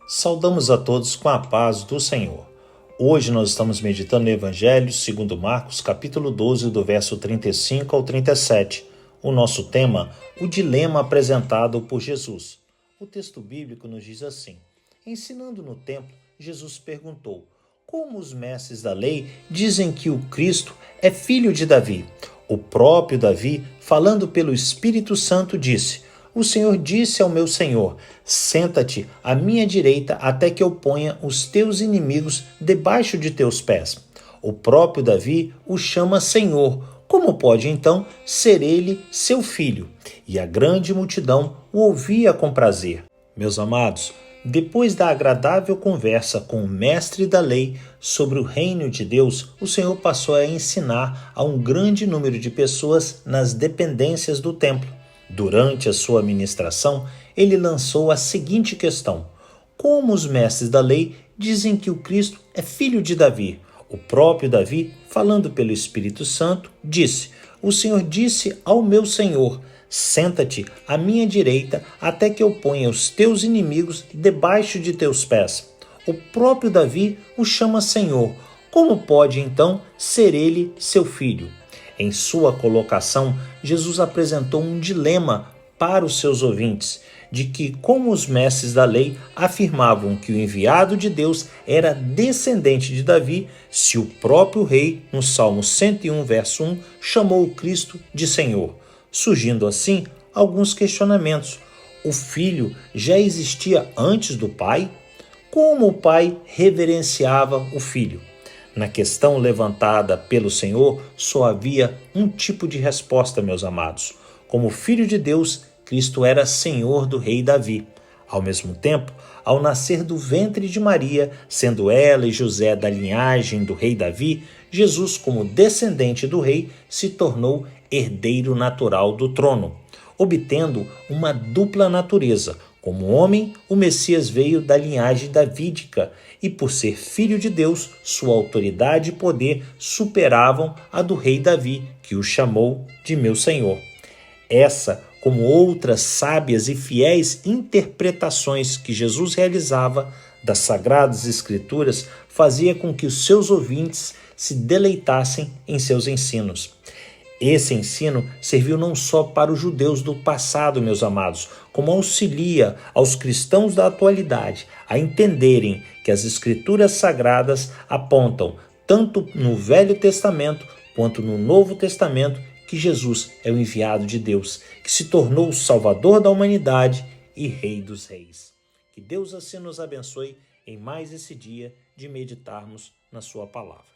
Saudamos a todos com a paz do Senhor. Hoje nós estamos meditando no Evangelho segundo Marcos, capítulo 12, do verso 35 ao 37. O nosso tema, o dilema apresentado por Jesus. O texto bíblico nos diz assim: ensinando no templo, Jesus perguntou: como os mestres da lei dizem que o Cristo é filho de Davi? O próprio Davi, falando pelo Espírito Santo, disse: o Senhor disse ao meu Senhor: senta-te à minha direita até que eu ponha os teus inimigos debaixo de teus pés. O próprio Davi o chama Senhor. Como pode então ser ele seu filho? E a grande multidão o ouvia com prazer. Meus amados, depois da agradável conversa com o mestre da lei sobre o reino de Deus, o Senhor passou a ensinar a um grande número de pessoas nas dependências do templo. Durante a sua ministração, ele lançou a seguinte questão: como os mestres da lei dizem que o Cristo é filho de Davi? O próprio Davi, falando pelo Espírito Santo, disse: o Senhor disse ao meu Senhor: senta-te à minha direita até que eu ponha os teus inimigos debaixo de teus pés. O próprio Davi o chama Senhor. Como pode então ser ele seu filho? Em sua colocação, Jesus apresentou um dilema para os seus ouvintes, de que, como os mestres da lei afirmavam que o enviado de Deus era descendente de Davi, se o próprio rei, no Salmo 101, verso 1, chamou o Cristo de Senhor, surgindo assim alguns questionamentos. O filho já existia antes do pai? Como o pai reverenciava o filho? Na questão levantada pelo Senhor, só havia um tipo de resposta, meus amados. Como filho de Deus, Cristo era Senhor do rei Davi. Ao mesmo tempo, ao nascer do ventre de Maria, sendo ela e José da linhagem do rei Davi, Jesus, como descendente do rei, se tornou herdeiro natural do trono, obtendo uma dupla natureza. Como homem, o Messias veio da linhagem davídica e, por ser filho de Deus, sua autoridade e poder superavam a do rei Davi, que o chamou de meu Senhor. Essa, como outras sábias e fiéis interpretações que Jesus realizava das Sagradas Escrituras, fazia com que os seus ouvintes se deleitassem em seus ensinos. Esse ensino serviu não só para os judeus do passado, meus amados, como auxilia aos cristãos da atualidade a entenderem que as Escrituras Sagradas apontam, tanto no Velho Testamento quanto no Novo Testamento, que Jesus é o enviado de Deus, que se tornou o Salvador da humanidade e Rei dos Reis. Que Deus assim nos abençoe em mais esse dia de meditarmos na sua palavra.